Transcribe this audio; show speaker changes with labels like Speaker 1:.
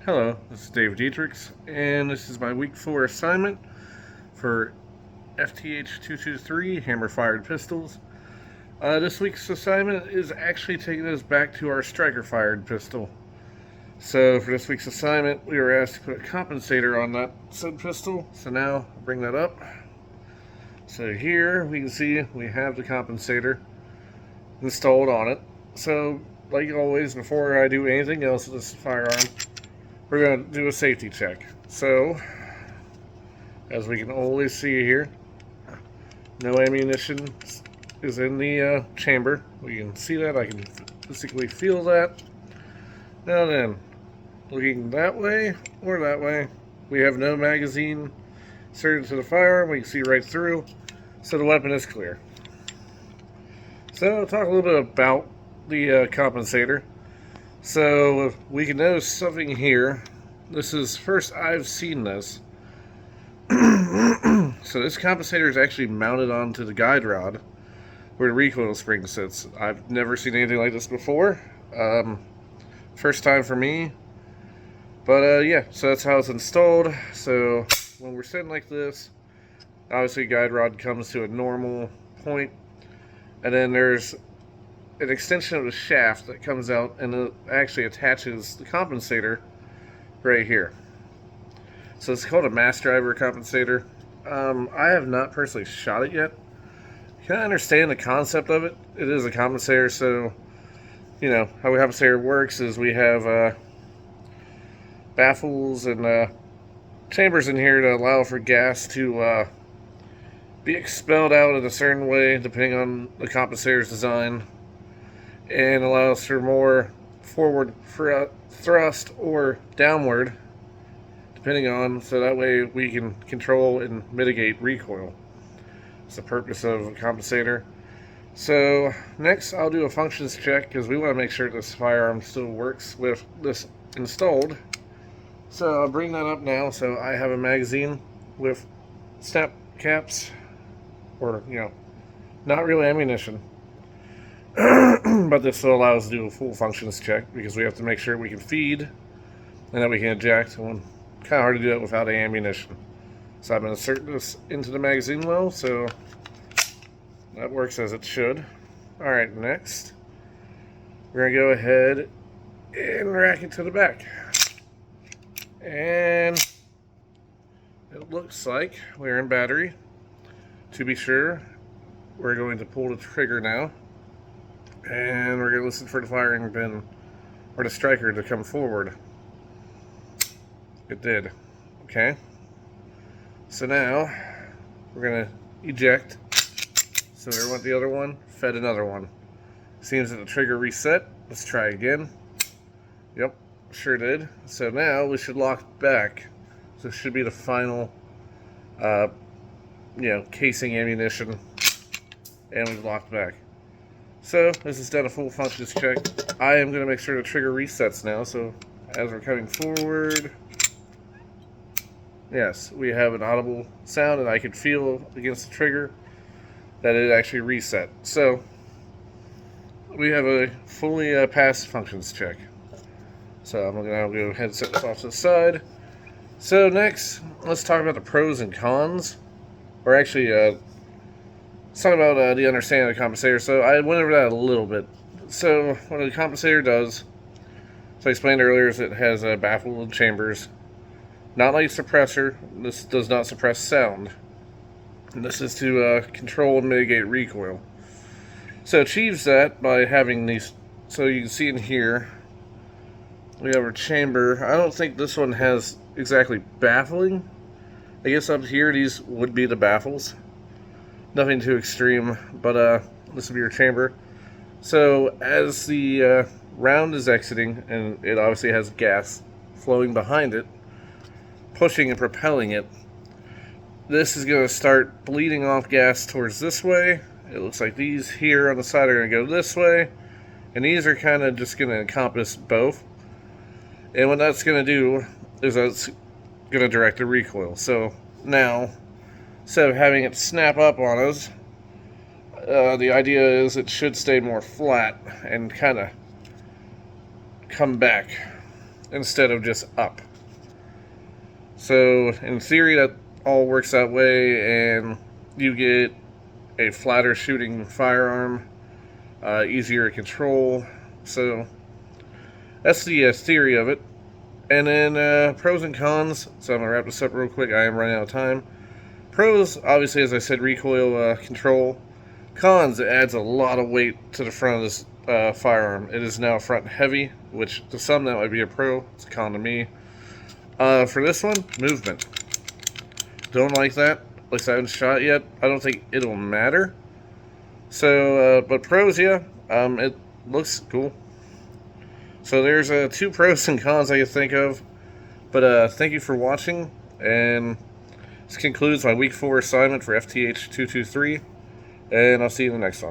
Speaker 1: Hello, this is Dave Dietrichs, and this is my week 4 assignment for FTH 223 hammer fired pistols. This week's assignment is actually taking us back to our striker fired pistol. So, for this week's assignment, we were asked to put a compensator on that said pistol. So, now I'll bring that up. So, here we can see we have the compensator installed on it. So, like always, before I do anything else with this firearm, we're going to do a safety check. So, as we can always see here, no ammunition is in the chamber. We can see that. I can physically feel that. Now then, looking that way or that way, we have no magazine inserted to the firearm. We can see right through, so the weapon is clear. So, I'll talk a little bit about the compensator. So we can notice something here. This is first I've seen this. So this compensator is actually mounted onto the guide rod where the recoil spring sits. I've never seen anything like this before. First time for me. But yeah, so that's how it's installed. So when we're sitting like this, obviously guide rod comes to a normal point, and then there's an extension of the shaft that comes out and it actually attaches the compensator right here. So it's called a mass driver compensator. I have not personally shot it yet. I kind of understand the concept of it. It is a compensator, so you know how a compensator works is we have baffles and chambers in here to allow for gas to be expelled out in a certain way depending on the compensator's design, and allows for more forward thrust or downward depending on, so that way we can control and mitigate recoil. It's the purpose of a compensator. So next I'll do a functions check because we want to make sure this firearm still works with this installed. So I'll bring that up now. So I have a magazine with snap caps, or not real ammunition. But this will allow us to do a full functions check because we have to make sure we can feed and that we can eject. And kind of hard to do that without ammunition. So I'm going to insert this into the magazine well, so that works as it should. Alright, next we're going to go ahead and rack it to the back. And it looks like we're in battery. To be sure, we're going to pull the trigger now. And we're going to listen for the firing pin or the striker to come forward. It did. Okay. So now we're going to eject. So we went the other one, fed another one. Seems that the trigger reset. Let's try again. Yep, sure did. So now we should lock back. So this should be the final casing ammunition. And we've locked back. So, this has done a full functions check. I am going to make sure the trigger resets now, so as we're coming forward, yes, we have an audible sound, and I can feel against the trigger that it actually reset. So, we have a fully passed functions check. So, I'm going to go ahead and set this off to the side. So, next, let's talk about the pros and cons. Or actually, let's talk about the understanding of the compensator. So I went over that a little bit. So what a compensator does, as I explained earlier, is it has baffled chambers. Not like a suppressor. This does not suppress sound. And this is to control and mitigate recoil. So it achieves that by having these. So you can see in here, we have our chamber. I don't think this one has exactly baffling. I guess up here these would be the baffles. Nothing too extreme, but this will be your chamber. So as the round is exiting, and it obviously has gas flowing behind it, pushing and propelling it, this is going to start bleeding off gas towards this way. It looks like these here on the side are going to go this way, and these are kind of just going to encompass both. And what that's going to do is that's going to direct the recoil. So now, instead of having it snap up on us, the idea is it should stay more flat and kind of come back. instead of just up. So in theory that all works that way, and you get a flatter shooting firearm, easier to control. So that's the theory of it. And then pros and cons. So I'm going to wrap this up real quick. I am running out of time. Pros, obviously, as I said, recoil control. Cons, it adds a lot of weight to the front of this firearm. It is now front heavy, which to some that might be a pro. It's a con to me. For this one, movement. Don't like that. At least I haven't shot yet. I don't think it'll matter. So, but pros, yeah. It looks cool. So there's 2 pros and cons I can think of. But thank you for watching. And this concludes my week 4 assignment for FTH 223. And I'll see you in the next one.